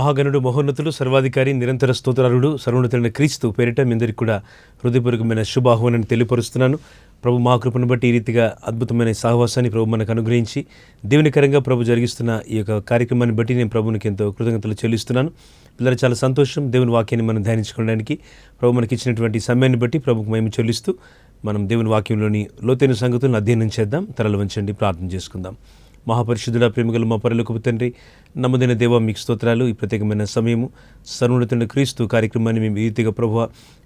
మహాగణుడు, మహోన్నతుడు, సర్వాధికారి, నిరంతర స్తోత్రారుడు, సర్వోన్నతుడైన క్రీస్తు పేరిట మీ అందరికీ కూడా హృదయపూర్వకమైన శుభాహ్వానాన్ని తెలియపరుస్తున్నాను. ప్రభు మా కృపను బట్టి ఈ రీతిగా అద్భుతమైన సహవాసాన్ని ప్రభు మనకు అనుగ్రహించి దీవెనకరంగా ప్రభు జరిగిస్తున్న ఈ యొక్క కార్యక్రమాన్ని బట్టి నేను ప్రభునికి ఎంతో కృతజ్ఞతలు చెల్లిస్తున్నాను. పిల్లలు చాలా సంతోషం. దేవుని వాక్యాన్ని మనం ధ్యానించుకోవడానికి ప్రభు మనకి ఇచ్చినటువంటి సమయాన్ని బట్టి ప్రభుకు మేము చెల్లిస్తూ మనం దేవుని వాక్యంలోని లోతైన సంగతులను అధ్యయనం చేద్దాం. తరలు వంచండి, ప్రార్థన చేసుకుందాం. మహాపరిశుద్ధుడ, ప్రేమగల మా పరలోకపు తండ్రి, నమ్మదైన దేవ, మీకు స్తోత్రాలు. ఈ ప్రత్యేకమైన సమయము సర్వోన్నతుడైన క్రీస్తు కార్యక్రమాన్ని మేము ఈ రీతిగా ప్రభువ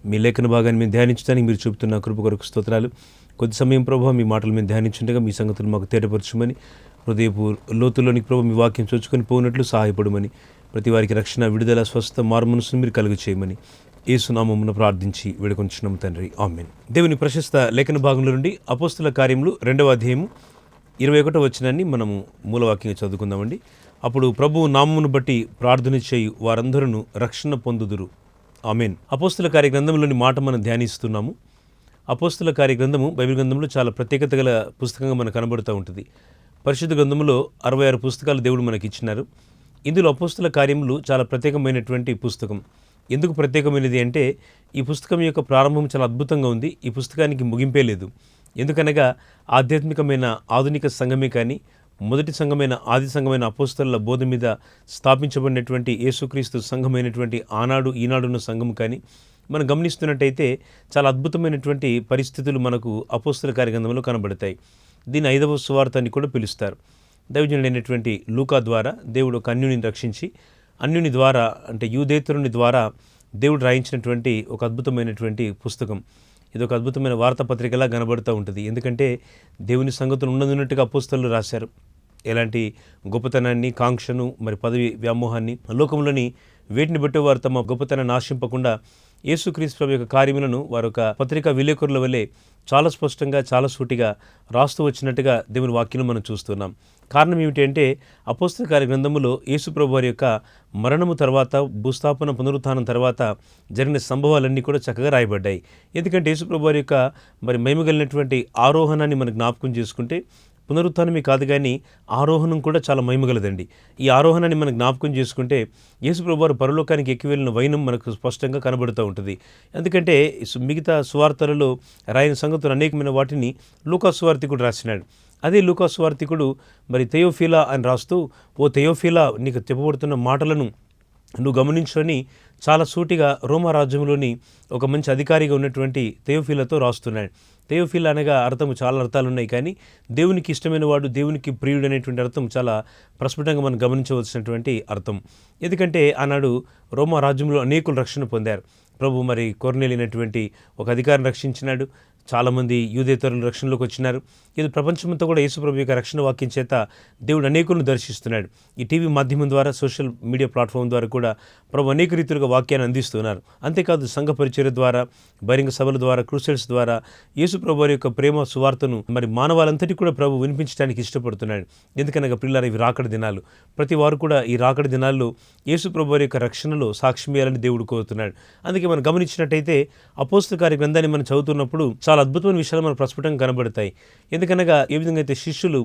మీ లేఖన భాగాన్ని మేము ధ్యానించడానికి మీరు చూపుతున్న కృప కొరకు స్తోత్రాలు. కొద్ది సమయం ప్రభువ మీ మాటలు మేము ధ్యానించుండగా మీ సంగతులు మాకు తేటపరచమని, హృదయపు లోతుల్లోనికి ప్రభు మీ వాక్యం చొచ్చుకొని పోనట్లు సహాయపడమని, ప్రతి వారికి రక్షణ, విడుదల, స్వస్థ, మారుమనసును మీరు కలుగు చేయమని యేసునామమున ప్రార్థించి వేడుకొంచున్నాము తండ్రి, ఆమేన్. దేవుని ప్రశస్త లేఖన భాగంలో నుండి అపోస్తుల కార్యములు 2వ అధ్యాయము 21వ వచనాన్ని మనము మూలవాక్యంగా చదువుకుందామండి. అప్పుడు ప్రభువు నామమును బట్టి ప్రార్థన చేయు వారందరూ రక్షణ పొందుదురు, ఆమేన్. అపోస్తుల కార్య గ్రంథంలోని మాట మనం ధ్యానిస్తున్నాము. అపోస్తుల కార్య గ్రంథము బైబిల్ గ్రంథంలో చాలా ప్రత్యేకత గల పుస్తకంగా మనకు కనబడుతూ ఉంటుంది. పరిశుద్ధ గ్రంథంలో 66 పుస్తకాలు దేవుడు మనకి ఇచ్చినారు. ఇందులో అపోస్తుల కార్యములు చాలా ప్రత్యేకమైనటువంటి పుస్తకం. ఎందుకు ప్రత్యేకమైనది అంటే, ఈ పుస్తకం యొక్క ప్రారంభం చాలా అద్భుతంగా ఉంది. ఈ పుస్తకానికి ముగింపే లేదు. ఎందుకనగా ఆధ్యాత్మికమైన ఆధునిక సంఘమే కానీ, మొదటి సంఘమైన ఆది సంఘమైన అపోస్తలుల బోధ మీద స్థాపించబడినటువంటి యేసుక్రీస్తు సంఘమైనటువంటి ఆనాడు ఈనాడున్న సంఘం కానీ మనం గమనిస్తున్నట్టయితే చాలా అద్భుతమైనటువంటి పరిస్థితులు మనకు అపోస్తల కార్యగ్రంథంలో కనబడతాయి. దీని 5వ సువార్త అని కూడా పిలుస్తారు. దైవజనుడైనటువంటి లూకా ద్వారా దేవుడు ఒక అన్యుని రక్షించి, అన్యుని ద్వారా అంటే యూదేతరుని ద్వారా దేవుడు రాయించినటువంటి ఒక అద్భుతమైనటువంటి పుస్తకం. ఇది ఒక అద్భుతమైన వార్తాపత్రికలా కనబడుతూ ఉంటుంది. ఎందుకంటే దేవుని సంగతులు ఉన్నట్టుగా అపోస్తలులు రాశారు. ఎలాంటి గొప్పతనాన్ని, కాంక్షను, మరి పదవి వ్యామోహాన్ని, లోకంలోని వేటిని బట్టి వారు తమ గొప్పతనాన్ని ఆశింపకుండా యేసుక్రీస్తు ప్రభు యొక్క కార్యములను వారు ఒక పత్రికా విలేకరుల వలె చాలా స్పష్టంగా, చాలా సూటిగా రాస్తూ వచ్చినట్టుగా దేవుని వాక్యం మనం చూస్తున్నాం. కారణం ఏమిటి అంటే, అపోస్తల కార్య గ్రంథములో యేసు ప్రభు వారి యొక్క మరణము తర్వాత, భూస్థాపన, పునరుత్థానం తర్వాత జరిగిన సంభవాలన్నీ కూడా చక్కగా రాయబడ్డాయి. ఎందుకంటే యేసు ప్రభు వారి యొక్క మరి మహిమగలిగినటువంటి ఆరోహణాన్ని మనం జ్ఞాపకం చేసుకుంటే, పునరుత్థానమే కాదు కానీ ఆరోహణం కూడా చాలా మహిమగలదండి. ఈ ఆరోహణాన్ని మనం జ్ఞాపకం చేసుకుంటే యేసు ప్రభువారు పరలోకానికి ఎక్కి వెళ్ళిన వైనం మనకు స్పష్టంగా కనబడుతూ ఉంటుంది. ఎందుకంటే మిగతా సువార్తలలో రాయని సంగతులు అనేకమైన వాటిని లూకా సువార్తికుడు రాసినాడు. అదే లూకా సువార్తికుడు మరి థెయోఫిలా అని రాస్తూ, ఓ థెయోఫిలా, నీకు చెప్పబడుతున్న మాటలను నువ్వు గమనించుకొని చాలా సూటిగా రోమా రాజ్యంలోని ఒక మంచి అధికారిగా ఉన్నటువంటి థెయోఫిలాతో రాస్తున్నాడు. థెయోఫిలా అనగా అర్థము చాలా అర్థాలు ఉన్నాయి, కానీ దేవునికి ఇష్టమైన వాడు, దేవునికి ప్రియుడు అనేటువంటి అర్థం చాలా ప్రస్ఫుటంగా మనం గమనించవలసినటువంటి అర్థం. ఎందుకంటే ఆనాడు రోమా రాజ్యంలో అనేకులు రక్షణ పొందారు. ప్రభు మరి కొర్నేలినటువంటి ఒక అధికారిని రక్షించినాడు. చాలామంది యూదేతరులు రక్షణలోకి వచ్చినారు. ఇది ప్రపంచమంతా కూడా యేసు ప్రభు యొక్క రక్షణ వాక్యం చేత దేవుడు అనేకులను దర్శిస్తున్నాడు. ఈ టీవీ మాధ్యమం ద్వారా, సోషల్ మీడియా ప్లాట్ఫామ్ ద్వారా కూడా ప్రభు అనేక రీతులుగా వాక్యాన్ని అందిస్తున్నారు. అంతేకాదు సంఘ పరిచర్య ద్వారా, బహిరంగ సభల ద్వారా, క్రూసైడ్స్ ద్వారా యేసు ప్రభు వారి యొక్క ప్రేమ సువార్తను మరి మానవాళంతటి కూడా ప్రభు వినిపించడానికి ఇష్టపడుతున్నాడు. ఎందుకనగా పిల్లలు, ఇవి రాకడ దినాలు. ప్రతి వారు కూడా ఈ రాకడ దినాల్లో యేసు ప్రభు వారి యొక్క రక్షణలో సాక్ష్యమేయాలని దేవుడు కోరుతున్నాడు. అందుకే మనం గమనించినట్టయితే అపోస్తల కార్య గ్రంథాన్ని మనం చదువుతున్నప్పుడు చాలా అద్భుతమైన విషయాలు మనకు ప్రస్ఫుటంగా కనబడతాయి. ఎందుకనగా ఏ విధంగా అయితే శిష్యులు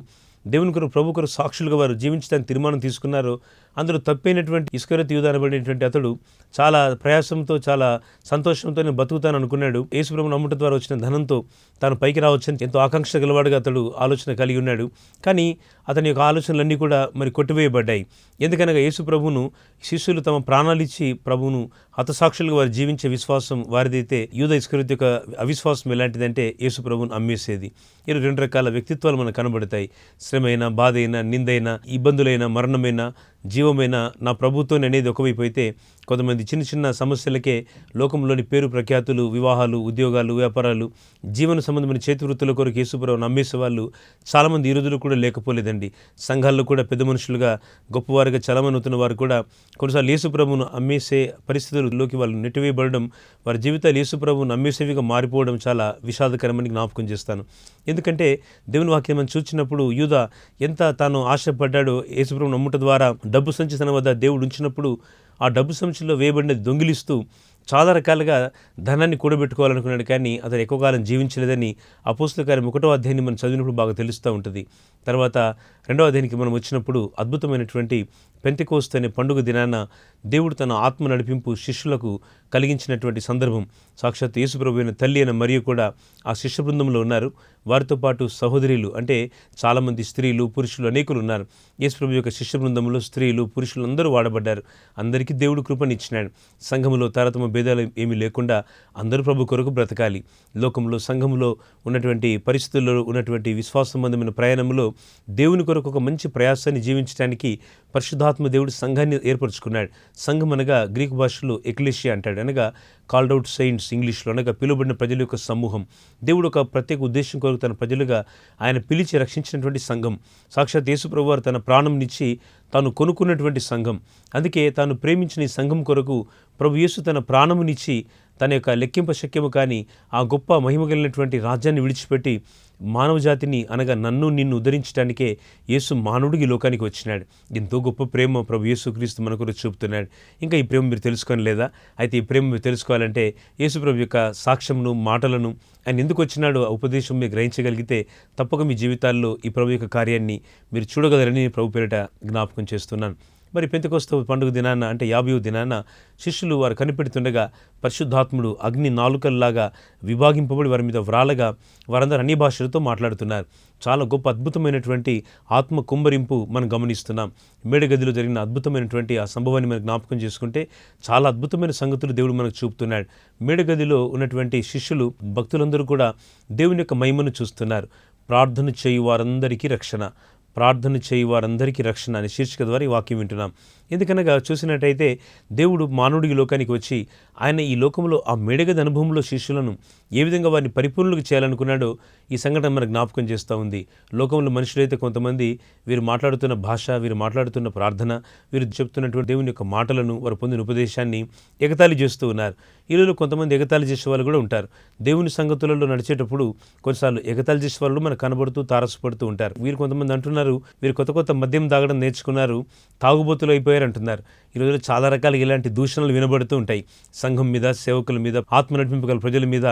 దేవుని కొరకు, ప్రభు కొరకు సాక్షులుగా వారు జీవించడానికి తీర్మానం తీసుకున్నారో, అందులో తప్పైనటువంటి ఇస్కరియోతు యూదా అనబడినటువంటి అతడు చాలా ప్రయాసంతో, చాలా సంతోషంతో నేను బతుకుతాను అనుకున్నాడు. యేసు ప్రభువును నమ్ముట ద్వారా వచ్చిన ధనంతో తాను పైకి రావచ్చని ఎంతో ఆకాంక్ష గలవాడుగా అతడు ఆలోచన కలిగి ఉన్నాడు. కానీ అతని యొక్క ఆలోచనలన్నీ కూడా మరి కొట్టివేయబడ్డాయి. ఎందుకనగా యేసు ప్రభువును శిష్యులు తమ ప్రాణాలిచ్చి ప్రభువును హతసాక్షులుగా వారు జీవించే విశ్వాసం వారిదైతే, యూదా ఇస్కరియోతు యొక్క అవిశ్వాసం ఎలాంటిదంటే యేసు ప్రభువును అమ్మేసేది. ఇలా 2 రకాల వ్యక్తిత్వాలు మనకు కనబడతాయి. శ్రమైనా, బాధైనా, నిందైనా, ఇబ్బందులైనా, మరణమైనా, జీవమైన నా ప్రభుత్వం అనేది ఒకవైపు అయితే, కొంతమంది చిన్న చిన్న సమస్యలకే లోకంలోని పేరు ప్రఖ్యాతులు, వివాహాలు, ఉద్యోగాలు, వ్యాపారాలు, జీవన సంబంధమైన చేతి వృత్తుల కొరకు యేసుప్రభువును నమ్మేసే వాళ్ళు చాలామంది ఈ రోజులు కూడా లేకపోలేదండి. సంఘాల్లో కూడా పెద్ద మనుషులుగా, గొప్పవారుగా చలమనవుతున్న వారు కూడా కొన్నిసార్లు యేసుప్రభువును అమ్మేసే పరిస్థితుల్లోకి వాళ్ళు నెట్టివేయబడడం, వారి జీవితాలు యేసుప్రభువును అమ్మేసేవిగా మారిపోవడం చాలా విషాదకరమని జ్ఞాపకం చేస్తాను. ఎందుకంటే దేవుని వాక్యం మనం చూసినప్పుడు యూదా ఎంత తాను ఆశపడ్డాడో, యేసుప్రభువును నమ్ముట ద్వారా డబ్బు సంచి తన వద్ద దేవుడు ఉంచినప్పుడు ఆ డబ్బు సంచిలో వేయబడినది దొంగిలిస్తూ చాలా రకాలుగా ధనాన్ని కూడబెట్టుకోవాలనుకున్నాడు, కానీ అతను ఎక్కువ కాలం జీవించలేదని అపోస్తలుల కార్యం 1వ అధ్యాయాన్ని మనం చదివినప్పుడు బాగా తెలుస్తూ ఉంటుంది. తర్వాత 2వ అధ్యాయానికి మనం వచ్చినప్పుడు అద్భుతమైనటువంటి పెంతెకోస్తు అనే పండుగ దినాన దేవుడు తన ఆత్మ నడిపింపు శిష్యులకు కలిగించినటువంటి సందర్భం. సాక్షాత్ యేసుప్రభు అయిన తల్లి అయిన మరియ కూడా ఆ శిష్య బృందంలో ఉన్నారు. వారితో పాటు సహోదరులు అంటే చాలామంది స్త్రీలు, పురుషులు అనేకులు ఉన్నారు. యేసుప్రభు యొక్క శిష్య బృందంలో స్త్రీలు, పురుషులు అందరూ వాడబడ్డారు. అందరికీ దేవుడు కృపనిచ్చినాడు. సంఘములో తారతమ్య భేదాలు ఏమీ లేకుండా అందరూ ప్రభు కొరకు బ్రతకాలి. లోకంలో, సంఘంలో ఉన్నటువంటి పరిస్థితుల్లో ఉన్నటువంటి విశ్వాస సంబంధమైన ప్రయాణంలో దేవుని కొరకు ఒక మంచి ప్రయాసాన్ని జీవించడానికి పరిశుద్ధాత్మ దేవుడు సంఘాన్ని ఏర్పరచుకున్నాడు. సంఘం అనగా గ్రీకు భాషలో ఎక్లేషియా అంటాడు, అనగా కాల్డ్ అవుట్ సెయింట్స్ ఇంగ్లీష్లో, అనగా పిలువబడిన ప్రజల యొక్క సమూహం. దేవుడు ఒక ప్రత్యేక ఉద్దేశం కొరకు తన ప్రజలుగా ఆయన పిలిచి రక్షించినటువంటి సంఘం. సాక్షాత్ యేసుప్రభు వారు తన ప్రాణంనిచ్చి తాను కొనుక్కున్నటువంటి సంఘం. అందుకే తాను ప్రేమించిన ఈ సంఘం కొరకు ప్రభు యేసు తన ప్రాణమునిచ్చి తన యొక్క లెక్కింప శక్యము కానీ ఆ గొప్ప మహిమ కలిగినటువంటి రాజ్యాన్ని విడిచిపెట్టి మానవ జాతిని అనగా నన్ను నిన్ను ఉద్ధరించడానికే యేసు మానవుడికి లోకానికి వచ్చినాడు. ఎంతో గొప్ప ప్రేమ ప్రభు యేసుక్రీస్తు మన కొరకు చూపుతున్నాడు. ఇంకా ఈ ప్రేమ మీరు తెలుసుకొని లేదా? అయితే ఈ ప్రేమ మీరు తెలుసుకోవాలంటే యేసు ప్రభు యొక్క సాక్ష్యమును, మాటలను, ఆయన ఎందుకు వచ్చినాడో ఆ ఉపదేశం మీరు గ్రహించగలిగితే తప్పక మీ జీవితాల్లో ఈ ప్రభు యొక్క కార్యాన్ని మీరు చూడగలరని ప్రభు పేరిట జ్ఞాపకం చేస్తున్నాను. మరి పెంతెకోస్తు పండుగ దినాన అంటే 50వ దినాన శిష్యులు వారు కనిపెడుతుండగా పరిశుద్ధాత్ముడు అగ్ని నాలుకల్లాగా విభాగింపబడి వారి మీద వ్రాలగా వారందరూ అన్ని భాషలతో మాట్లాడుతున్నారు. చాలా గొప్ప అద్భుతమైనటువంటి ఆత్మ కుంభరింపు మనం గమనిస్తున్నాం. మేడగదిలో జరిగిన అద్భుతమైనటువంటి ఆ సంభవాన్ని మనం జ్ఞాపకం చేసుకుంటే చాలా అద్భుతమైన సంగతులు దేవుడు మనకు చూపుతున్నాడు. మేడగదిలో ఉన్నటువంటి శిష్యులు, భక్తులందరూ కూడా దేవుని యొక్క మహిమను చూస్తున్నారు. ప్రార్థన చేయు వారందరికీ రక్షణ, ప్రార్థన చేయి వారందరికీ రక్షణ అనే శీర్షిక ద్వారా ఈ వాక్యం వింటున్నాం. ఎందుకనగా చూసినట్టయితే దేవుడు మానవుడికి లోకానికి వచ్చి ఆయన ఈ లోకంలో ఆ మేడగది అనుభవంలో శిష్యులను ఏ విధంగా వారిని పరిపూర్ణులకు చేయాలనుకున్నాడో ఈ సంఘటన మనకు జ్ఞాపకం చేస్తూ ఉంది. లోకంలో మనుషులైతే కొంతమంది వీరు మాట్లాడుతున్న భాష, వీరు మాట్లాడుతున్న ప్రార్థన, వీరు చెప్తున్నటువంటి దేవుని యొక్క మాటలను, వారు పొందిన ఉపదేశాన్ని ఎగతాళి చేస్తూ ఉన్నారు. ఈరోజు కొంతమంది ఎగతాళి చేసే వాళ్ళు కూడా ఉంటారు. దేవుని సంగతులలో నడిచేటప్పుడు కొన్నిసార్లు ఎగతాళి చేసే వాళ్ళు మనకు కనబడుతూ తారసపడుతూ ఉంటారు. వీరు కొంతమంది అంటున్నారు, వీరు కొత్త కొత్త మద్యం తాగడం నేర్చుకున్నారు, తాగుబోతులు అయిపోయారు అంటున్నారు. ఈ రోజుల్లో చాలా రకాలుగా ఇలాంటి దూషణలు వినబడుతూ ఉంటాయి. సంఘం మీద, సేవకుల మీద, ఆత్మ నడిపింపగల ప్రజల మీద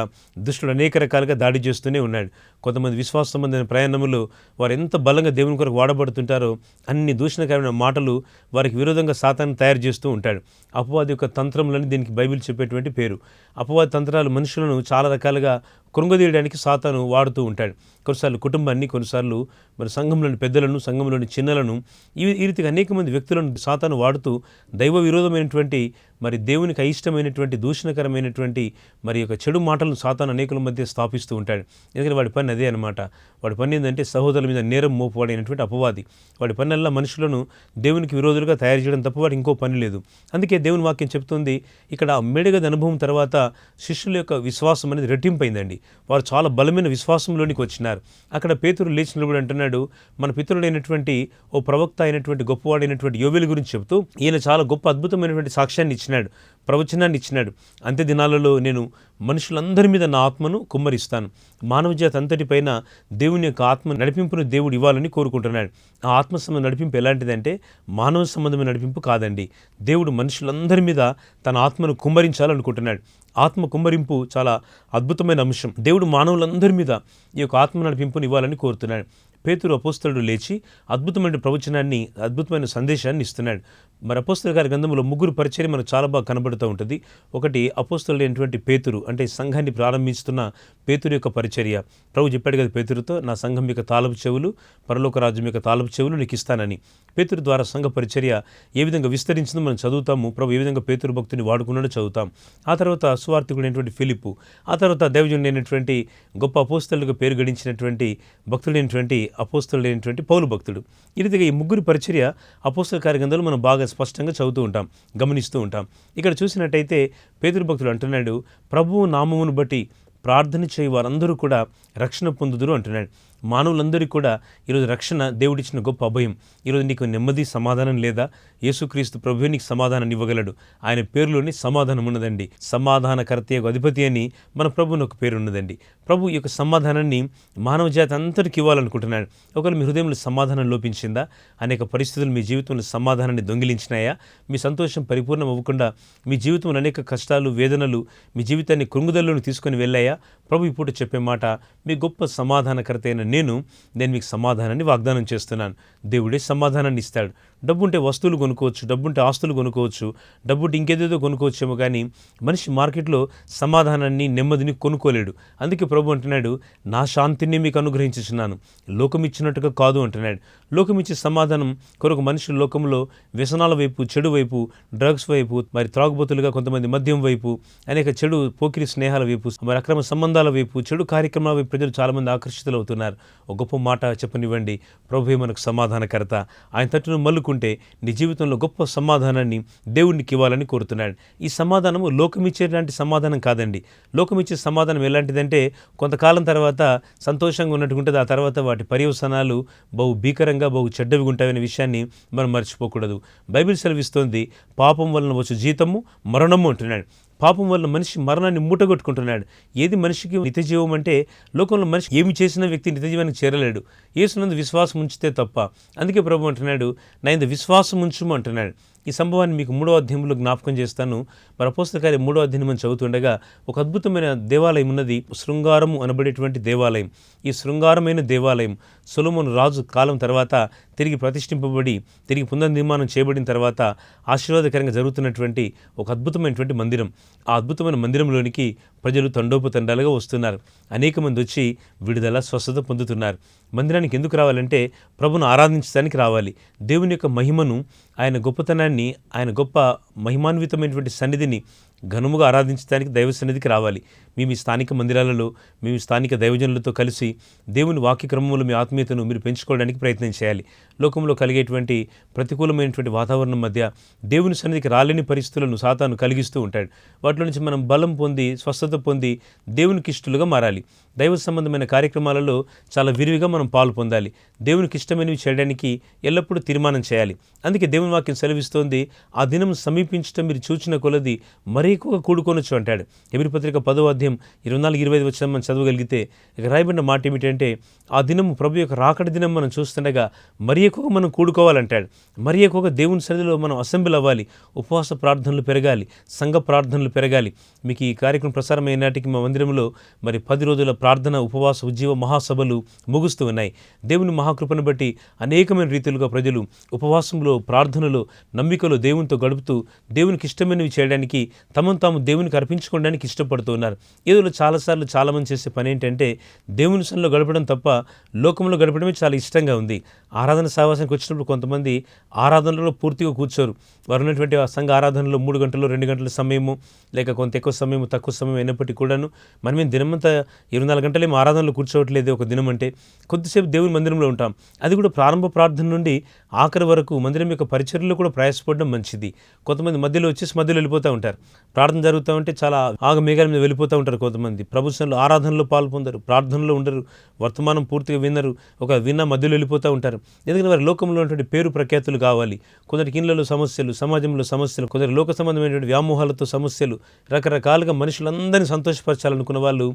దుష్టుడు అనేక రకాలుగా దాడి చేస్తూనే ఉన్నాడు. కొంతమంది విశ్వాస సంబంధమైన ప్రయాణంలో వారు ఎంత బలంగా దేవుని కొరకు వాడబడుతుంటారో అన్ని దూషణకరమైన మాటలు వారికి విరోధంగా సాతాను తయారు చేస్తూ ఉంటాడు. అపవాది యొక్క తంత్రములని దీనికి బైబిల్ చెప్పేటువంటి పేరు. అపవాది తంత్రాలు మనుషులను చాలా రకాలుగా కృంగదీయడానికి సాతాను వాడుతూ ఉంటాడు. కొన్నిసార్లు కుటుంబాన్ని, కొన్నిసార్లు మరి సంఘంలోని పెద్దలను, సంఘంలోని చిన్నలను, ఈ రీతిగా అనేక మంది వ్యక్తులను సాతాను వాడుతూ దైవ విరోధమైనటువంటి మరి దేవునికి అయిష్టమైనటువంటి దూషణకరమైనటువంటి మరి యొక్క చెడు మాటలను సాతాను అనేకుల మధ్య స్థాపిస్తూ ఉంటాడు. ఎందుకంటే వాడి పని అదే అనమాట. వాడి పని ఏంటంటే సహోదరుల మీద నేరం మోపబడినటువంటి అపవాది. వాడి పనివల్ల మనుషులను దేవునికి విరోధులుగా తయారు చేయడం తప్ప వాడికి ఇంకో పని లేదు. అందుకే దేవుని వాక్యం చెప్తుంది, ఇక్కడ మేడగది అనుభవం తర్వాత శిష్యుల యొక్క విశ్వాసం అనేది రెట్టింపైందండి. వారు చాలా బలమైన విశ్వాసంలోనికి వచ్చినారు. అక్కడ పేతురు లేచి నిలబడి అంటున్నాడు, మన పితరుడైనటువంటి ఓ ప్రవక్త అయినటువంటి గొప్పవాడైనటువంటి యోబేలు గురించి చెప్తూ ఈయన చాలా గొప్ప అద్భుతమైనటువంటి సాక్ష్యాన్ని ఇచ్చినాడు, ప్రవచనాన్ని ఇచ్చినాడు. అంత్య దినాలలో నేను మనుషులందరి మీద నా ఆత్మను కుమ్మరిస్తాను. మానవ జాతి అంతటిపైన దేవుని యొక్క ఆత్మ నడిపింపును దేవుడు ఇవ్వాలని కోరుకుంటున్నాడు. ఆ ఆత్మ సంబంధం నడిపింపు ఎలాంటిదంటే మానవ సంబంధమైన నడిపింపు కాదండి. దేవుడు మనుషులందరి మీద తన ఆత్మను కుమ్మరించాలనుకుంటున్నాడు. ఆత్మ కుమ్మరింపు చాలా అద్భుతమైన అంశం. దేవుడు మానవులందరి మీద ఈ యొక్క ఆత్మ నడిపింపుని ఇవ్వాలని కోరుతున్నాడు. పేతురు అపోస్తలుడు లేచి అద్భుతమైన ప్రవచనాన్ని, అద్భుతమైన సందేశాన్ని ఇస్తున్నాడు. మరి అపోస్తలుల గారి గ్రంథంలో ముగ్గురు పరిచర్య మనకు చాలా బాగా కనబడుతూ ఉంటుంది. ఒకటి అపోస్తలుడైనటువంటి పేతురు, అంటే సంఘాన్ని ప్రారంభిస్తున్న పేతురు యొక్క పరిచర్య. ప్రభు చెప్పాడు కదా పేతురుతో, నా సంఘం యొక్క తాళపు చెవులు, పరలోక రాజ్యం యొక్క తాళపు చెవులు నీకు ఇస్తానని. పేతురు ద్వారా సంఘ పరిచర్య ఏ విధంగా విస్తరించిందో మనం చదువుతాము. ప్రభు ఏ విధంగా పేతురు భక్తుని వాడుకున్నాడో చదువుతాం. ఆ తర్వాత సువార్థికుడైనటువంటి ఫిలిప్పు, ఆ తర్వాత దైవజనుడైనటువంటి గొప్ప అపోస్తలుగా పేరు గడించినటువంటి భక్తుడైనటువంటి అపోస్తలుడైనటువంటి పౌలు భక్తుడు. ఈ రీతిగా ఈ ముగ్గురు పరిచర్య అపోస్తల కార్యగ్రంథంలో మనం బాగా స్పష్టంగా చదువుతూ ఉంటాం, గమనిస్తూ ఉంటాం. ఇక్కడ చూసినట్టయితే పేతురు భక్తుడు అంటున్నాడు, ప్రభువు నామమును బట్టి ప్రార్థన చేయి వారందరూ కూడా రక్షణ పొందుదురు అంటున్నాడు. మానవులందరికీ కూడా ఈరోజు రక్షణ దేవుడిచ్చిన గొప్ప అభయం. ఈరోజు నీకు నెమ్మది సమాధానం లేదా? యేసుక్రీస్తు ప్రభువే నీకు సమాధానం ఇవ్వగలడు. ఆయన పేరులోని సమాధానం ఉన్నదండి. సమాధానకర్త యొక్క అధిపతి అని మన ప్రభువుని ఒక పేరు ఉన్నదండి. ప్రభు ఈ యొక్క సమాధానాన్ని మానవ జాతి అంతటికి ఇవ్వాలనుకుంటున్నాడు. ఒకవేళ మీ హృదయంలో సమాధానం లోపించిందా? అనేక పరిస్థితులు మీ జీవితంలో సమాధానాన్ని దొంగిలించినాయా? మీ సంతోషం పరిపూర్ణం అవ్వకుండా మీ జీవితంలో అనేక కష్టాలు, వేదనలు మీ జీవితాన్ని కృంగుదల్లోకి తీసుకొని వెళ్ళాయా? ప్రభు ఇప్పుడు చెప్పే మాట, మీ గొప్ప సమాధానకర్త అయిన నేను మీకు సమాధానాన్ని వాగ్దానం చేస్తున్నాను. దేవుడే సమాధానాన్ని ఇస్తాడు. డబ్బుంటే వస్తువులు కొనుక్కోవచ్చు, డబ్బుంటే ఆస్తులు కొనుక్కోవచ్చు, డబ్బుంటే ఇంకేదేదో కొనుక్కోవచ్చేమో, కానీ మనిషి మార్కెట్లో సమాధానాన్ని, నెమ్మదిని కొనుక్కోలేడు. అందుకే ప్రభు అంటున్నాడు, నా శాంతిని మీకు అనుగ్రహించుచున్నాను, లోకం ఇచ్చినట్టుగా కాదు అంటున్నాడు. లోకం ఇచ్చే సమాధానం కొరకు మనుషులు లోకంలో వ్యసనాల వైపు, చెడు వైపు, డ్రగ్స్ వైపు, మరి త్రాగుబోతులుగా కొంతమంది మద్యం వైపు, అనేక చెడు పోకిరి స్నేహాల వైపు, మరి అక్రమ సంబంధాల వైపు, చెడు కార్యక్రమాల వైపు ప్రజలు చాలామంది ఆకర్షితులు అవుతున్నారు. ఒక గొప్ప మాట చెప్పనివ్వండి, ప్రభువే మనకు సమాధానకర్త. ఆయన తట్టును మల్లుకుంటే నీ జీవితంలో గొప్ప సమాధానాన్ని దేవునికి ఇవ్వాలని కోరుతున్నాడు. ఈ సమాధానము లోకమిచ్చేటువంటి సమాధానం కాదండి. లోకమిచ్చే సమాధానం ఎలాంటిదంటే కొంతకాలం తర్వాత సంతోషంగా ఉన్నట్టుకుంటుంది, ఆ తర్వాత వాటి పర్యవసానాలు బహు భీకరంగా, బహు చెడ్డవిగా ఉంటాయనే విషయాన్ని మనం మర్చిపోకూడదు. బైబిల్ సెలవిస్తోంది, పాపం వలన వచ్చు జీతము మరణము అంటున్నాడు. పాపం వల్ల మనిషి మరణాన్ని మూటగొట్టుకుంటున్నాడు. ఏది మనిషికి నిత్యజీవం అంటే, లోకంలో మనిషి ఏమి చేసిన వ్యక్తి నిత్యజీవానికి చేరలేడు, యేసునందు విశ్వాసం ఉంచితే తప్ప. అందుకే ప్రభు అంటున్నాడు, నా యందు విశ్వాసం ఉంచుము అంటున్నాడు. ఈ సంభవాన్ని మీకు 3వ అధ్యాయంలో జ్ఞాపకం చేస్తాను. మరి అపోస్తల కార్యం 3వ అధ్యాయం మనం చదువుతుండగా ఒక అద్భుతమైన దేవాలయం ఉన్నది, శృంగారము అనబడేటువంటి దేవాలయం. ఈ శృంగారమైన దేవాలయం సొలొమోను రాజు కాలం తర్వాత తిరిగి ప్రతిష్ఠింపబడి, తిరిగి పునర్నిర్మాణం చేయబడిన తర్వాత ఆశీర్వాదకరంగా జరుగుతున్నటువంటి ఒక అద్భుతమైనటువంటి మందిరం. ఆ అద్భుతమైన మందిరంలోనికి ప్రజలు తండోపతండాలుగా వస్తున్నారు. అనేక మంది వచ్చి విడుదల, స్వస్థత పొందుతున్నారు. మందిరానికి ఎందుకు రావాలంటే ప్రభును ఆరాధించడానికి రావాలి. దేవుని యొక్క మహిమను, ఆయన గొప్పతనాన్ని, ఆయన గొప్ప మహిమాన్వితమైనటువంటి సన్నిధిని ఘనముగా ఆరాధించడానికి దైవ సన్నిధికి రావాలి. మీ స్థానిక మందిరాలలో, మీ స్థానిక దైవజనులతో కలిసి దేవుని వాక్య క్రమంలో మీ ఆత్మీయతను మీరు పెంచుకోవడానికి ప్రయత్నం చేయాలి. లోకంలో కలిగేటువంటి ప్రతికూలమైనటువంటి వాతావరణం మధ్య దేవుని సన్నిధికి రాలేని పరిస్థితులను సాతాను కలిగిస్తూ ఉంటాడు. వాటిలో నుంచి మనం బలం పొంది, స్వస్థత పొంది దేవునికి ఇష్టలుగా మారాలి. దైవ సంబంధమైన కార్యక్రమాలలో చాలా విరివిగా మనం పాలు పొందాలి. దేవునికి ఇష్టమైనవి చేయడానికి ఎల్లప్పుడూ తీర్మానం చేయాలి. అందుకే దేవుని వాక్యం సెలవిస్తోంది, ఆ దినం సమీపించడం మీరు చూచిన కొలది మరీ ఎక్కువగా కూడుకొనొచ్చు అంటాడు. హెబ్రీ పత్రిక 10వ అధ్యాయం 24-25 వచనం మనం చదవగలిగితే ఇక రాయబడిన మాట ఏమిటంటే, ఆ దినం ప్రభు యొక్క రాకడ దినం మనం చూస్తుండగా మరీ ఎక్కువగా మనం కూడుకోవాలంటాడు. మరీ ఎక్కువగా దేవుని సన్నిధిలో మనం అసెంబ్లీ అవ్వాలి, ఉపవాస ప్రార్థనలు పెరగాలి, సంఘ ప్రార్థనలు పెరగాలి. మీకు ఈ కార్యక్రమం ప్రసారమైన నాటికి మా మందిరంలో మరి 10 రోజుల ప్రార్థన, ఉపవాస, ఉజ్జీవ మహాసభలు ముగుస్తూ ఉన్నాయి. దేవుని మహాకృపను బట్టి అనేకమైన రీతిలుగా ప్రజలు ఉపవాసంలో, ప్రార్థనలో, నమ్మికలో దేవునితో గడుపుతూ దేవునికి ఇష్టమైనవి చేయడానికి, తమను తాము దేవునికి అర్పించుకోవడానికి ఇష్టపడుతూ ఉన్నారు. ఏదో చాలాసార్లు చాలామంది చేసే పని ఏంటంటే దేవుని సన్నిధిలో గడపడం తప్ప లోకంలో గడపడమే చాలా ఇష్టంగా ఉంది. ఆరాధన సహవాసానికి వచ్చినప్పుడు కొంతమంది ఆరాధనలో పూర్తిగా కూర్చోరు. వారు ఉన్నటువంటి ఆ సంఘ ఆరాధనలో 3 గంటలు, 2 గంటల సమయము, లేక కొంత ఎక్కువ సమయం, తక్కువ సమయం అయినప్పటికీ కూడాను మనమేం దినమంతా 24 గంటలేమో ఆరాధనలో కూర్చోవట్లేదు. ఒక దినం అంటే కొద్దిసేపు దేవుని మందిరంలో ఉంటాం. అది కూడా ప్రారంభ ప్రార్థన నుండి ఆఖరి వరకు మందిరం యొక్క పరిచర్యలో కూడా ప్రయాసపడడం మంచిది. కొంతమంది మధ్యలో వచ్చేసి మధ్యలో వెళ్ళిపోతూ ఉంటారు. ప్రార్థన జరుగుతూ ఉంటే చాలా ఆగమేఘాల మీద వెళ్ళిపోతూ ఉంటారు. కొంతమంది ప్రభుత్వంలో ఆరాధనలో పాల్పొందరు, ప్రార్థనలో ఉండరు, వర్తమానం పూర్తిగా వినరు, ఒక విన్న మధ్యలో వెళ్ళిపోతూ ఉంటారు. ఎందుకంటే వారి లోకంలో ఉన్నటువంటి పేరు ప్రఖ్యాతులు కావాలి. కొందరికి ఇళ్లలో సమస్యలు, సమాజంలో సమస్యలు, కొందరు లోక సంబంధమైనటువంటి వ్యామోహాలతో సమస్యలు, రకరకాలుగా మనుషులందరినీ సంతోషపరచాలనుకున్న వాళ్ళు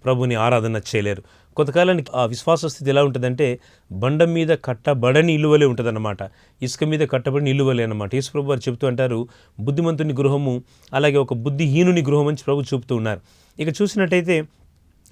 ప్రభుని ఆరాధన చేయలేరు. కొంతకాలానికి ఆ విశ్వాస స్థితి ఎలా ఉంటుందంటే, బండ మీద కట్టబడని ఇల్లువలే ఉంటుందన్నమాట. ఇసుక మీద కట్టబడిన ఇల్లువలే అన్నమాట. యేసు ప్రభు వారు చెబుతూ అంటారు, బుద్ధిమంతుని గృహము అలాగే ఒక బుద్ధిహీనుని గృహం అని ప్రభు చూపుతూ ఉన్నారు. ఇక చూసినట్టయితే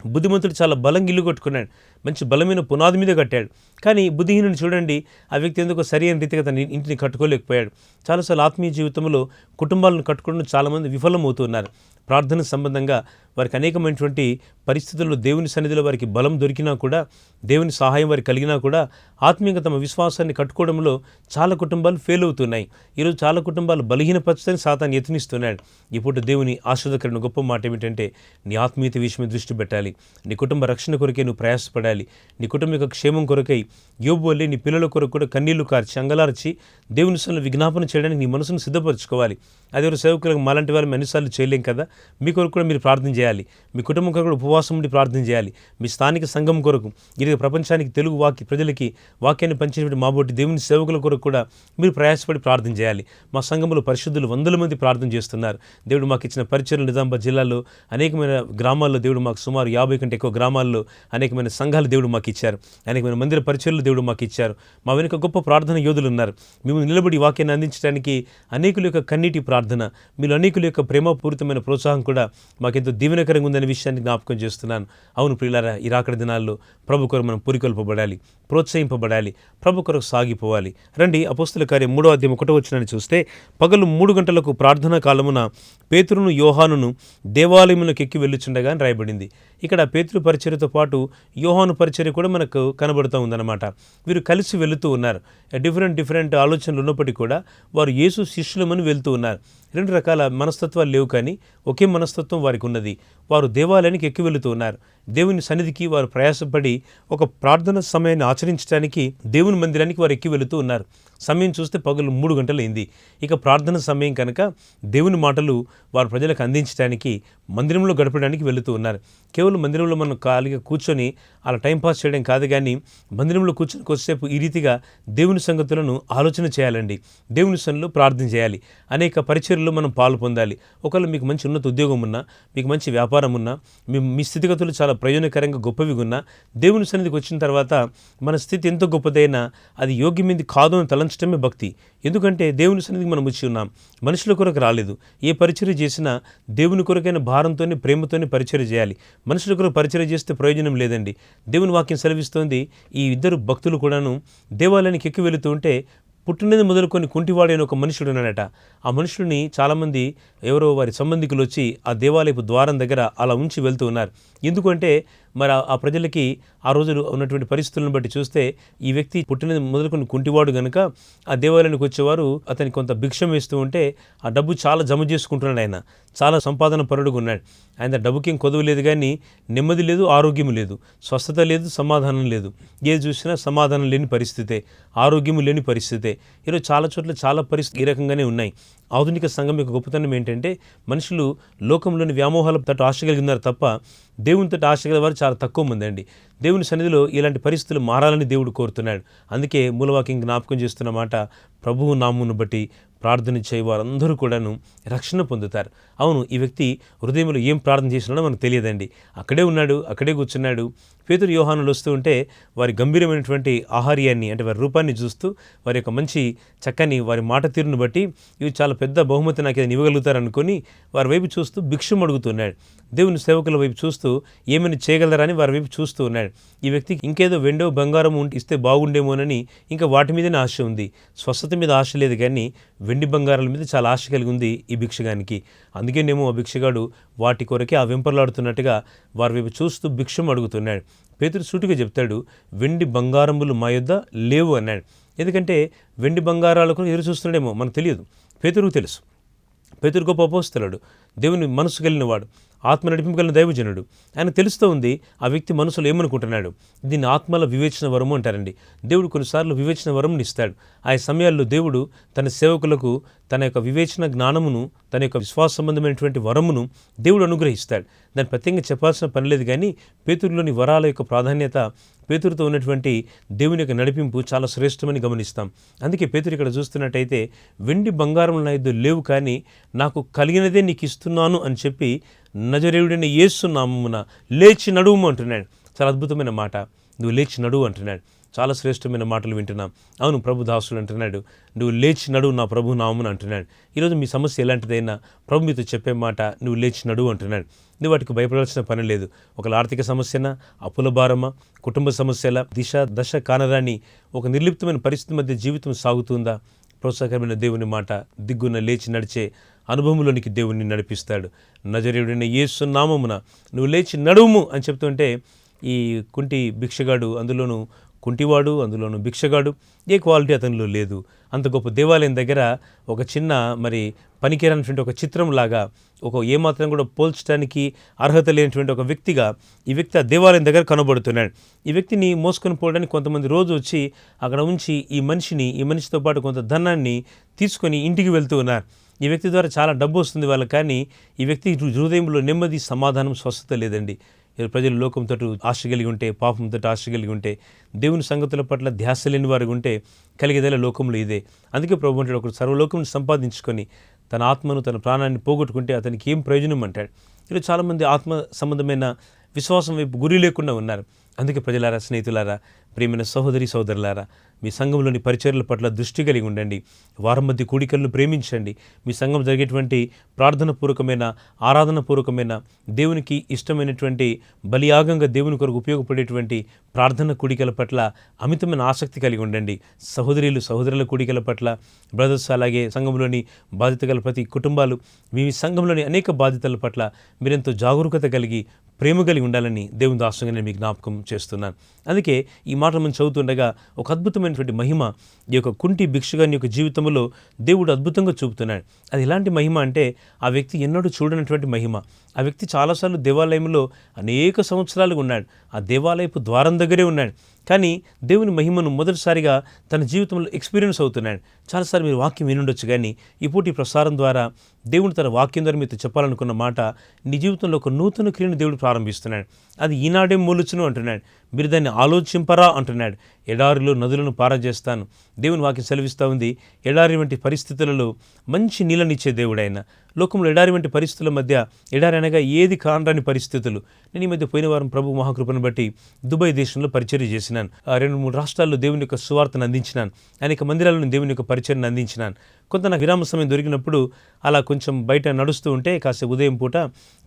బుద్ధిమంతుడు చాలా బలంగా ఇల్లు కట్టుకున్నాడు, మంచి బలమైన పునాది మీద కట్టాడు. కానీ బుద్ధిహీనుని చూడండి, ఆ వ్యక్తి ఎందుకో సరి అయిన రీతిగా తన ఇంటిని కట్టుకోలేకపోయాడు. చాలాసార్లు ఆత్మీయ జీవితంలో కుటుంబాలను కట్టుకోవడం చాలామంది విఫలమవుతున్నారు. ప్రార్థన సంబంధంగా వారికి అనేకమైనటువంటి పరిస్థితుల్లో దేవుని సన్నిధిలో వారికి బలం దొరికినా కూడా, దేవుని సహాయం వారికి కలిగినా కూడా ఆత్మీయంగా తమ విశ్వాసాన్ని కట్టుకోవడంలో చాలా కుటుంబాలు ఫెయిల్ అవుతున్నాయి. ఈరోజు చాలా కుటుంబాలు బలహీనపరచని సాతాను యత్నిస్తున్నాడు. ఇప్పుడు దేవుని ఆశీర్వాదకరమైన గొప్ప మాట ఏమిటంటే, నీ ఆత్మీయత విషయమే దృష్టి పెట్టాలి. నీ కుటుంబ రక్షణ కొరకే నువ్వు ప్రయాసపడాలి. నీ కుటుంబం యొక్క క్షేమం కొరకై యోబు వల్లే నీ పిల్లల కొరకు కూడా కన్నీళ్లు కార్చి, అంగలార్చి దేవుని సన్నిధిలో విజ్ఞాపన చేయడానికి నీ మనసును సిద్ధపరచుకోవాలి. అదే సేవకులకు మాలాంటి వాళ్ళు ఎన్నిసార్లు చేయలేం కదా. మీ కొరకు కూడా మీరు ప్రార్థన చేయాలి. చేయాలి. మీ కుటుంబం కొరకు ఉపవాసం ఉండి ప్రార్థన చేయాలి. మీ స్థానిక సంఘం కొరకు, ఇది ప్రపంచానికి తెలుగు ప్రజలకి వాక్యాన్ని పంచేటువంటి మాబోటి దేవుని సేవకుల కొరకు కూడా మీరు ప్రయాసపడి ప్రార్థన చేయాలి. మా సంఘంలో పరిశుద్ధులు 100 మంది ప్రార్థన చేస్తున్నారు. దేవుడు మాకు ఇచ్చిన పరిచర్యలు నిజామాబాద్ జిల్లాలో అనేకమైన గ్రామాల్లో దేవుడు మాకు సుమారు 50 కంటే ఎక్కువ గ్రామాల్లో అనేకమైన సంఘాలు దేవుడు మాకు ఇచ్చారు. అనేకమైన మందిర పరిచర్యలు దేవుడు మాకు ఇచ్చారు. మా వెనుక గొప్ప ప్రార్థన యోధులు ఉన్నారు. మేము నిలబడి వాక్యాన్ని అందించడానికి అనేకుల యొక్క కన్నీటి ప్రార్థన, మీరు అనేకుల యొక్క ప్రేమపూరితమైన ప్రోత్సాహం కూడా మాకెంతో దీవెనకరంగా ఉందనే విషయాన్ని జ్ఞాపకం చేస్తున్నాను. అవును ప్రియులారా, ఈ రాకడ దినాల్లో ప్రభు కొరకు మనం పురికొల్పబడాలి, ప్రోత్సహింపబడాలి, ప్రభు కొరకు సాగిపోవాలి. రండి, అపోస్తుల కార్యం 3వ అధ్యాయం 1వ వచనాన్ని చూస్తే, పగలు 3 గంటలకు ప్రార్థనా కాలమున పేతురును యోహానును దేవాలయములకు ఎక్కి వెళ్ళుచుండగా అని రాయబడింది. ఇక్కడ పేతురు పరిచర్యతో పాటు యోహాను పరిచర్య కూడా మనకు కనబడుతూ ఉందన్నమాట. వీరు కలిసి వెళుతూ ఉన్నారు. డిఫరెంట్ ఆలోచనలు ఉన్నప్పటికీ కూడా వారు యేసు శిష్యులమని వెళ్తూ ఉన్నారు. 2 రకాల మనస్తత్వాలు లేవు, కానీ ఒకే మనస్తత్వం వారికి ఉన్నది. వారు దేవాలయానికి ఎక్కి వెళుతూ ఉన్నారు. దేవుని సన్నిధికి వారు ప్రయాసపడి ఒక ప్రార్థన సమయాన్ని ఆచరించడానికి దేవుని మందిరానికి వారు ఎక్కి వెళుతూ ఉన్నారు. సమయం చూస్తే పగలు 3 గంటలైంది. ఇక ప్రార్థన సమయం కనుక దేవుని మాటలు వారు ప్రజలకు అందించడానికి మందిరంలో గడపడానికి వెళుతూ ఉన్నారు. కేవలం మందిరంలో మనం ఖాళీగా కూర్చొని అలా టైంపాస్ చేయడం కాదు, కానీ మందిరంలో కూర్చొని కొద్దిసేపు ఈ రీతిగా దేవుని సంగతులను ఆలోచన చేయాలండి. దేవుని సన్నిధిలో ప్రార్థన చేయాలి. అనేక పరిచర్యల్లో మనం పాలు పొందాలి. ఒకవేళ మీకు మంచి ఉన్నత ఉద్యోగం ఉన్నా, మీకు మంచి వ్యాపారం ఉన్నా, మీ స్థితిగతులు చాలా ప్రయోజనకరంగా గొప్పవి ఉన్నా, దేవుని సన్నిధికి వచ్చిన తర్వాత మన స్థితి ఎంత గొప్పదైనా అది యోగ్యమైంది కాదు అని తలంచడమే భక్తి. ఎందుకంటే దేవుని సన్నిధికి మనం వచ్చి ఉన్నాం, మనుషుల కొరకు రాలేదు. ఏ పరిచర్య చేసినా దేవుని కొరకైన భారంతోనే, ప్రేమతోనే పరిచర్య చేయాలి. మనుషుల కొరకు పరిచర్య చేస్తే ప్రయోజనం లేదండి. దేవుని వాక్యం సెలవిస్తోంది, ఈ 2 భక్తులు కూడాను దేవాలయానికి ఎక్కి వెళుతూ ఉంటే పుట్టినది మొదలుకొని కుంటివాడైన ఒక మనుషుడు ఉన్నాడట. ఆ మనుషుడిని చాలామంది ఎవరో వారి సంబంధికులు వచ్చి ఆ దేవాలయపు ద్వారం దగ్గర అలా ఉంచి వెళ్తూ ఉన్నారు. ఎందుకంటే మరి ఆ ప్రజలకి ఆ రోజులు ఉన్నటువంటి పరిస్థితులను బట్టి చూస్తే ఈ వ్యక్తి పుట్టినది మొదలుకొని కుంటివాడు కనుక ఆ దేవాలయానికి వచ్చేవారు అతనికి కొంత భిక్షం వేస్తూ ఉంటే ఆ డబ్బు చాలా జమ చేసుకుంటున్నాడు. ఆయన చాలా సంపాదన పరుడుగా ఉన్నాడు. ఆయన డబ్బుకేం కొదవ లేదు, కానీ నెమ్మది లేదు, ఆరోగ్యం లేదు, స్వస్థత లేదు, సమాధానం లేదు. ఏది చూసినా సమాధానం లేని పరిస్థితే, ఆరోగ్యము లేని పరిస్థితే. ఈరోజు చాలా చోట్ల చాలా పరిస్థితులు ఈ రకంగానే ఉన్నాయి. ఆధునిక సంఘం యొక్క గొప్పతనం ఏంటంటే మనుషులు లోకంలోని వ్యామోహాల తట్టు ఆశ కలిగి ఉన్నారు తప్ప దేవునితో ఆశ గల వారు చాలా తక్కువ మంది అండి. దేవుని సన్నిధిలో ఇలాంటి పరిస్థితులు మారాలని దేవుడు కోరుతున్నాడు. అందుకే మూలవాక్యం జ్ఞాపకం చేస్తున్న మాట, ప్రభువు నామమును బట్టి ప్రార్థన చేయ వారందరూ కూడాను రక్షణ పొందుతారు. అవును, ఈ వ్యక్తి హృదయంలో ఏం ప్రార్థన చేసినాడో మనకు తెలియదండి. అక్కడే ఉన్నాడు, అక్కడే కూర్చున్నాడు. పేతురు యోహానులు వస్తూ ఉంటే వారి గంభీరమైనటువంటి ఆహార్యాన్ని, అంటే వారి రూపాన్ని చూస్తూ, వారి యొక్క మంచి చక్కని వారి మాట తీరును బట్టి ఇవి చాలా పెద్ద బహుమతి నాకు ఇది ఇవ్వగలుగుతారనుకొని వారి వైపు చూస్తూ భిక్షం అడుగుతున్నాడు. దేవుని సేవకుల వైపు చూస్తూ ఏమైనా చేయగలరని వారి వైపు చూస్తూ ఉన్నాడు. ఈ వ్యక్తికి ఇంకేదో వెండో బంగారం ఇస్తే బాగుండేమోనని ఇంకా వాటి మీదనే ఆశ ఉంది. స్వస్థత మీద ఆశ లేదు, కానీ వెండి బంగారాల మీద చాలా ఆశ కలిగి ఉంది ఈ భిక్షగానికి. అందుకేనేమో ఆ భిక్షగాడు వాటి కొరకే ఆ వెంపర్లాడుతున్నట్టుగా వారి వైపు చూస్తూ భిక్షం అడుగుతున్నాడు. పేతురు సూటిగా చెప్తాడు, వెండి బంగారములు మా యొద్ద లేవు అన్నాడు. ఎందుకంటే వెండి బంగారాలకు ఎదురు చూస్తున్నాడేమో మనకు తెలియదు, పేతురుకు తెలుసు. పేతురు గొప్ప అపోస్తలుడు, దేవుని మనసు కలిగినవాడు, ఆత్మ నడిపింపు కలిగిన దైవజనుడు. ఆయన తెలుస్తూ ఉంది ఆ వ్యక్తి మనసులో ఏమనుకుంటున్నాడు. దీన్ని ఆత్మల వివేచన వరము అంటారండి. దేవుడు కొన్నిసార్లు వివేచన వరముని ఇస్తాడు. ఆ సమయాల్లో దేవుడు తన సేవకులకు తన యొక్క వివేచన జ్ఞానమును, తన యొక్క విశ్వాస సంబంధమైనటువంటి వరమును దేవుడు అనుగ్రహిస్తాడు. దాన్ని ప్రత్యేకంగా చెప్పాల్సిన పని లేదు, కానీ పేతురులోని వరాల యొక్క ప్రాధాన్యత, పేతురుతో ఉన్నటువంటి దేవుని యొక్క నడిపింపు చాలా శ్రేష్టమని గమనిస్తాం. అందుకే పేతురు ఇక్కడ చూస్తున్నట్టయితే వెండి బంగారం నా యొద్ద లేవు, కానీ నాకు కలిగినదే నీకు ఇస్తున్నాను అని చెప్పి నజరేయుడైన యేసు నామమున లేచి నడువు అంటున్నాడు. చాలా అద్భుతమైన మాట, నువ్వు లేచి నడువు అంటున్నాడు. చాలా శ్రేష్టమైన మాటలు వింటున్నాం. అవును, ప్రభు దాసులు అంటున్నాడు, నువ్వు లేచి నడువు నా ప్రభు నామమున అంటున్నాడు. ఈరోజు మీ సమస్య ఎలాంటిదైనా ప్రభు మీతో చెప్పే మాట, నువ్వు లేచి నడువు అంటున్నాడు. నువ్వు వాటికి భయపడాల్సిన పని లేదు. ఒకవేళ ఆర్థిక సమస్యనా, అప్పుల భారమా, కుటుంబ సమస్యల, దశ కానరాని ఒక నిర్లిప్తమైన పరిస్థితి మధ్య జీవితం సాగుతుందా? ప్రోత్సాహకరమైన దేవుని మాట, దిగ్గున లేచి నడిచే అనుభవంలోనికి దేవుని నడిపిస్తాడు. నజరేయుడైన యేసు నామమున నువ్వు లేచి నడువుము అని చెప్తుంటే ఈ కుంటి భిక్షగాడు, అందులోనూ కుంటివాడు, అందులోనూ భిక్షగాడు, ఏ క్వాలిటీ అతనిలో లేదు. అంత గొప్ప దేవాలయం దగ్గర ఒక చిన్న మరి పనికిరానటువంటి ఒక చిత్రంలాగా, ఒక ఏమాత్రం కూడా పోల్చడానికి అర్హత లేనటువంటి ఒక వ్యక్తిగా ఈ వ్యక్తి ఆ దేవాలయం దగ్గర కనబడుతున్నాడు. ఈ వ్యక్తిని మోసుకొని పోవడానికి కొంతమంది రోజు వచ్చి అక్కడ ఉంచి ఈ మనిషితో పాటు కొంత ధనాన్ని తీసుకొని ఇంటికి వెళ్తూ ఉన్నారు. ఈ వ్యక్తి ద్వారా చాలా డబ్బు వస్తుంది వాళ్ళకి, కానీ ఈ వ్యక్తి హృదయంలో నెమ్మది, సమాధానం, స్వస్థత లేదండి. ప్రజలు లోకంతో ఆశ కలిగి ఉంటే, పాపంతో ఆశ కలిగి ఉంటే, దేవుని సంగతుల పట్ల ధ్యాస లేని వారికి ఉంటే కలిగేదేలా లోకంలో ఇదే. అందుకే ప్రభు అంటాడు, ఒకరు సర్వలోకం సంపాదించుకొని తన ఆత్మను, తన ప్రాణాన్ని పోగొట్టుకుంటే అతనికి ఏం ప్రయోజనం అంటాడు. ఇలా చాలామంది ఆత్మ సంబంధమైన విశ్వాసం వైపు గురి లేకుండా ఉన్నారు. అందుకే ప్రజలారా, స్నేహితులారా, ప్రియమైన సహోదరి సోదరులారా, మీ సంఘంలోని పరిచర్యల పట్ల దృష్టి కలిగి ఉండండి. వారం మధ్య కూడికలను ప్రేమించండి. మీ సంఘం జరిగేటువంటి ప్రార్థనపూర్వకమైన, ఆరాధనపూర్వకమైన, దేవునికి ఇష్టమైనటువంటి బలియాగంగా దేవుని కొరకు ఉపయోగపడేటువంటి ప్రార్థన కూడికల పట్ల అమితమైన ఆసక్తి కలిగి ఉండండి. సహోదరుల కూడికల పట్ల, బ్రదర్స్, అలాగే సంఘంలోని బాధ్యత గల ప్రతి కుటుంబాలు, మీ సంఘంలోని అనేక బాధ్యతల పట్ల మీరెంతో జాగరూకత కలిగి, ప్రేమ కలిగి ఉండాలని దేవుని దాసుగా నేను మీకు జ్ఞాపకం చేస్తున్నాను. అందుకే ఈ మాటలు మనం చదువుతుండగా ఒక అద్భుతమైనటువంటి మహిమ ఈ యొక్క కుంటి భిక్షగాని యొక్క జీవితంలో దేవుడు అద్భుతంగా చూపుతున్నాడు. అది ఎలాంటి మహిమ అంటే, ఆ వ్యక్తి ఎన్నడూ చూడనటువంటి మహిమ. ఆ వ్యక్తి చాలాసార్లు దేవాలయంలో అనేక సంవత్సరాలుగా ఉన్నాడు. ఆ దేవాలయపు ద్వారం దగ్గరే ఉన్నాడు. కానీ దేవుని మహిమను మొదటిసారిగా తన జీవితంలో ఎక్స్పీరియన్స్ అవుతున్నాడు. చాలాసార్లు మీరు వాక్యం వినుండొచ్చు, కానీ ఈ ప్రసారం ద్వారా దేవుడు తన వాక్యం ద్వారా మీతో చెప్పాలనుకున్న మాట, నీ జీవితంలో ఒక నూతన క్రియను దేవుడు ప్రారంభిస్తున్నాడు. అది ఈనాడే మూలుచును అంటున్నాడు. మీరు దాన్ని ఆలోచింపరా అంటున్నాడు. ఎడారిలో నదులను పారజేస్తాను. దేవుని వాక్యం సెలవిస్తూ ఉంది, ఎడారి వంటి పరిస్థితులలో మంచి నీళ్ళనిచ్చే దేవుడైన, లోకంలో ఎడారి వంటి పరిస్థితుల మధ్య, ఎడారి అనగా ఏది కానరాని పరిస్థితులు. నేను ఈ మధ్య పోయిన వారం ప్రభు మహాకృపను బట్టి దుబాయ్ దేశంలో పరిచర్య చేసినాను. 2-3 రాష్ట్రాల్లో దేవుని యొక్క సువార్తను అందించినాను. అనేక మందిరాలను దేవుని యొక్క పరిచర్యను అందించినాను. కొంత నాకు విరామ సమయం దొరికినప్పుడు అలా కొంచెం బయట నడుస్తూ ఉంటే కాసేపు ఉదయం పూట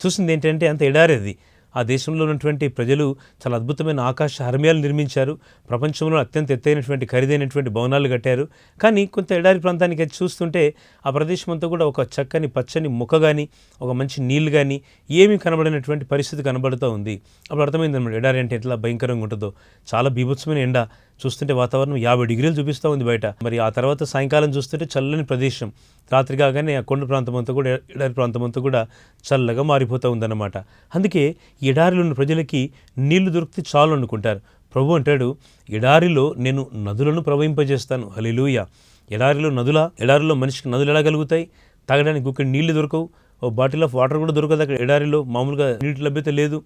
చూసింది ఏంటంటే, అంత ఎడారి అది. ఆ దేశంలో ఉన్నటువంటి ప్రజలు చాలా అద్భుతమైన ఆకాశ హర్మ్యాలు నిర్మించారు. ప్రపంచంలో అత్యంత ఎత్తైనటువంటి ఖరీదైనటువంటి భవనాలు కట్టారు. కానీ కొంత ఎడారి ప్రాంతానికి చూస్తుంటే ఆ ప్రదేశం అంతా కూడా ఒక చక్కని పచ్చని మొక్క కానీ, ఒక మంచి నీళ్ళు కానీ ఏమీ కనబడినటువంటి పరిస్థితి కనబడుతూ ఉంది. అప్పుడు అర్థమైందన్నమాట, ఎడారి అంటే ఎట్లా భయంకరంగా ఉంటుందో. చాలా బీభత్సమైన ఎండ, చూస్తుంటే వాతావరణం 50 డిగ్రీలు చూపిస్తూ ఉంది బయట. మరి ఆ తర్వాత సాయంకాలం చూస్తుంటే చల్లని ప్రదేశం. రాత్రి కాగానే ఆ కొండ ప్రాంతం అంతా కూడా, ఎడారి ప్రాంతం అంతా కూడా చల్లగా మారిపోతూ ఉందన్నమాట. అందుకే ఎడారిలో ఉన్న ప్రజలకి నీళ్లు దొరికితే చాలు అనుకుంటారు. ప్రభు అంటాడు, ఎడారిలో నేను నదులను ప్రవహింపజేస్తాను. హల్లెలూయా. ఎడారిలో మనిషికి నదులు ఎలా కలుగుతాయి? తాగడానికి ఒక నీళ్లు దొరకవు, ఓ బాటిల్ ఆఫ్ వాటర్ కూడా దొరకదు అక్కడ ఎడారిలో. మామూలుగా నీటి లభ్యత లేదు.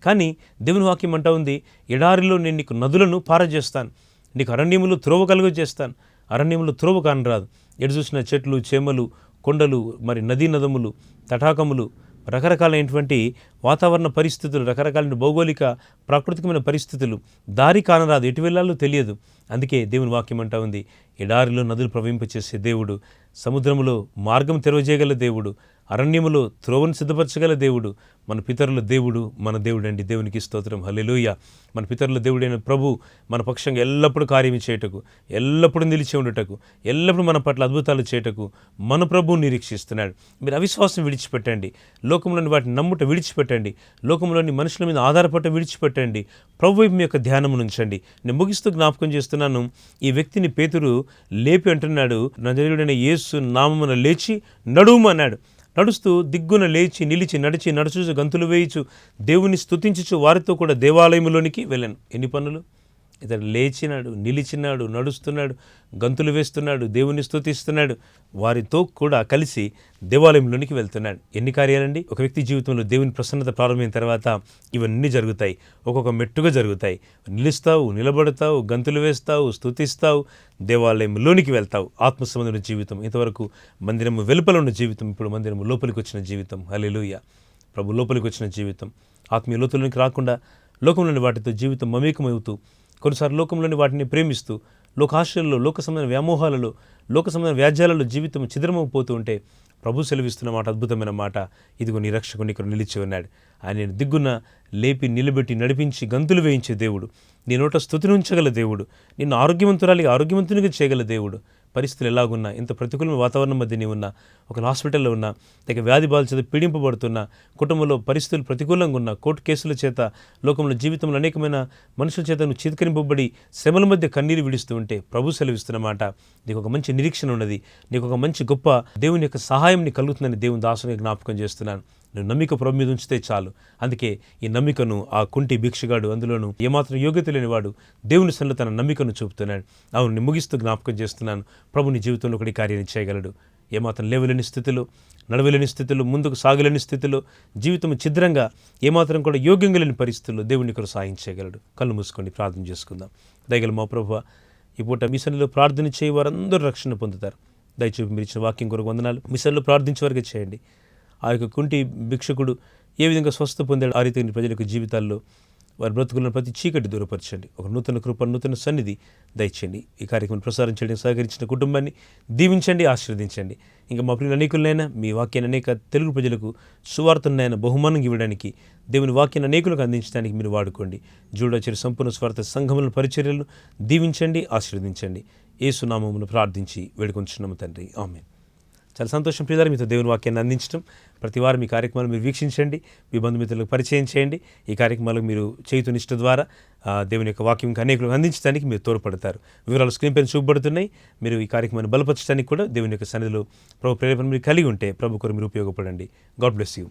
కానీ దేవుని వాక్యం అంటా ఉంది, ఎడారిలో నేను నీకు నదులను పారజేస్తాను, నీకు అరణ్యములు త్రోవ కలుగజేస్తాను. అరణ్యములు త్రోవ కానరాదు. ఎటు చూసిన చెట్లు, చేమలు, కొండలు, మరి నదీ నదములు, తటాకములు, రకరకాలైనటువంటి వాతావరణ పరిస్థితులు, రకరకాలైన భౌగోళిక ప్రాకృతికమైన పరిస్థితులు, దారి కానరాదు, ఎటు వెళ్ళాలో తెలియదు. అందుకే దేవుని వాక్యం అంటా ఉంది, ఎడారిలో నదులు ప్రవహింపచేసే దేవుడు, సముద్రములో మార్గం తెరవజేయగల దేవుడు, అరణ్యములో త్రోవను సిద్ధపరచగల దేవుడు, మన పితరుల దేవుడు, మన దేవుడు అండి. దేవునికి స్తోత్రం. హల్లెలూయా. మన పితరుల దేవుడైన ప్రభు మన పక్షంగా ఎల్లప్పుడూ కార్యం చేయటకు, ఎల్లప్పుడూ నిలిచి ఉండటకు, ఎల్లప్పుడూ మన పట్ల అద్భుతాలు చేయటకు మన ప్రభువు నిరీక్షిస్తున్నాడు. మీరు అవిశ్వాసం విడిచిపెట్టండి, లోకంలోని వాటిని నమ్ముట విడిచిపెట్టండి, లోకంలోని మనుషుల మీద ఆధారపడ్డ విడిచిపెట్టండి, ప్రభు వైపు మీ యొక్క ధ్యానం ఉంచండి. నేను ముగిస్తూ జ్ఞాపకం చేస్తున్నాను, ఈ వ్యక్తిని పేతురు లేపి అంటున్నాడు, నజరేయుడైన యేసు నామమున లేచి నడుమన్నాడు. నడుస్తూ దిగ్గున లేచి నిలిచి నడుచుచు గంతులు వేయిచు దేవుని స్తుతించుచు వారితో కూడా దేవాలయంలోనికి వెళ్ళాను. ఎన్ని పనులు! ఇతడు లేచినాడు, నిలిచినాడు, నడుస్తున్నాడు, గంతులు వేస్తున్నాడు, దేవుని స్తుతిస్తున్నాడు, వారితో కూడా కలిసి దేవాలయంలోనికి వెళ్తున్నాడు. ఎన్ని కార్యాలండి! ఒక వ్యక్తి జీవితంలో దేవుని ప్రసన్నత ప్రారంభమైన తర్వాత ఇవన్నీ జరుగుతాయి. ఒక్కొక్క మెట్టుగా జరుగుతాయి. నిలుస్తావు, నిలబడతావు, గంతులు వేస్తావు, స్తుతిస్తావు, దేవాలయంలోనికి వెళ్తావు. ఆత్మ సంబంధమైన జీవితం. ఇంతవరకు మందిరము వెలుపల ఉన్న జీవితం, ఇప్పుడు మందిరము లోపలికి వచ్చిన జీవితం. హల్లెలూయా. ప్రభు లోపలికి వచ్చిన జీవితం. ఆత్మీయ లోతుల్లోనికి రాకుండా లోకంలోని వాటితో జీవితం మమేకమవుతూ, కొన్నిసార్లు లోకంలోని వాటిని ప్రేమిస్తూ, లోకాశల్లో, లోక సంబంధమైన వ్యామోహాలలో, లోక సంబంధమైన వ్యాజ్యాలలో జీవితం చిద్రమైపోతూ ఉంటే ప్రభు సెలవిస్తున్న మాట, అద్భుతమైన మాట, ఇదిగో నీ రక్షకుని ఇక్కడ నిలిచి ఉన్నాడు. ఆయన దిగ్గున లేపి నిలబెట్టి నడిపించి గంతులు వేయించే దేవుడు, నీ నోట స్తుతిని ఉంచగల దేవుడు, నిన్ను ఆరోగ్యవంతునిగా చేయగల దేవుడు, పరిస్థితులు ఎలాగున్నా, ఇంత ప్రతికూలమైన వాతావరణం మధ్య నీవు ఉన్నా, ఒక హాస్పిటల్లో ఉన్నా, లేక వ్యాధి బాధల చేత పీడింపబడుతున్నా, కుటుంబంలో పరిస్థితులు ప్రతికూలంగా ఉన్న, కోర్టు కేసుల చేత, లోకంలో జీవితంలో అనేకమైన మనుషుల చేత నువ్వు చీత్కరింపబడి శ్రమల మధ్య కన్నీరు విడుస్తూ ఉంటే ప్రభు సెలవిస్తున్నమాట, నీకు ఒక మంచి నిరీక్షణ ఉన్నది, నీకు ఒక మంచి గొప్ప దేవుని యొక్క సహాయం నీకు కలుగుతుందని దేవుని దాసుని జ్ఞాపకం చేస్తున్నాను. నువ్వు నమ్మిక ప్రభు మీద ఉంచితే చాలు. అందుకే ఈ నమ్మికను ఆ కుంటి భిక్షగాడు, అందులోనూ ఏమాత్రం యోగ్యత లేనివాడు దేవుని సన్నిధిలో తన నమ్మికను చూపుతున్నాడు. అవును, నేను ముగిస్తూ జ్ఞాపకం చేస్తున్నాను, ప్రభు నీ జీవితంలో ఒకటి కార్యాన్ని చేయగలడు. ఏమాత్రం లేవలేని స్థితిలో, నడవలేని స్థితిలో, ముందుకు సాగలేని స్థితిలో, జీవితం ఛిద్రంగా, ఏమాత్రం కూడా యోగ్యంగా లేని పరిస్థితుల్లో దేవుని కొరకు సాయం చేయగలడు. కళ్ళు మూసుకొని ప్రార్థన చేసుకుందాం. దయగల మా ప్రభువా, ఈ పూట మీ సన్నిధిలో ప్రార్థన చేయ వారందరూ రక్షణ పొందుతారు. దయచూపి మీరు ఇచ్చిన వాక్యం కొరకు వందనాలు. మీ సన్నిధిలో ప్రార్థించే వరకే చేయండి. ఆ యొక్క కుంటి భిక్షకుడు ఏ విధంగా స్వస్థ పొందాడు, ఆ రీతిగా ప్రజల యొక్క జీవితాల్లో వారి బ్రతుకులను ప్రతి చీకటి దూరపరచండి. ఒక నూతన కృప, నూతన సన్నిధి దయచేయండి. ఈ కార్యక్రమం ప్రసారం చేయడానికి సహకరించిన కుటుంబాన్ని దీవించండి, ఆశీర్వదించండి. ఇంకా మా ప్రియులు అనేకులనైనా మీ వాక్యాన్ని అనేక తెలుగు ప్రజలకు సువార్తనైనా బహుమానం ఇవ్వడానికి, దేవుని వాక్యాన్ని అనేకులకు అందించడానికి మీరు వాడుకోండి. జూడాచేరి సంపూర్ణ స్వార్థ సంఘముల పరిచర్యలను దీవించండి, ఆశీర్వదించండి. యేసు నామమున ప్రార్థించి వేడుకొంచున్నాము తండ్రి, ఆమేన్. చాలా సంతోషం ప్రియులారా, మీతో దేవుని వాక్యాన్ని అందించడం. ప్రతి వారం మీ కార్యక్రమాలు మీరు వీక్షించండి, మీ బంధుమిత్రులకు పరిచయం చేయండి. ఈ కార్యక్రమాలకు మీరు చేయుతు నిష్ట ద్వారా దేవుని యొక్క వాక్యం అనేకులకు అందించడానికి మీరు తోడ్పడతారు. వివరాలు స్క్రీన్ పైన చూపబడుతున్నాయి. మీరు ఈ కార్యక్రమాన్ని బలపరచడానికి కూడా దేవుని యొక్క సన్నిధిలో ప్రభు ప్రేరేపణ మీరు కలిగి ఉంటే ప్రభు కొరకు మీరు ఉపయోగపడండి. God bless you.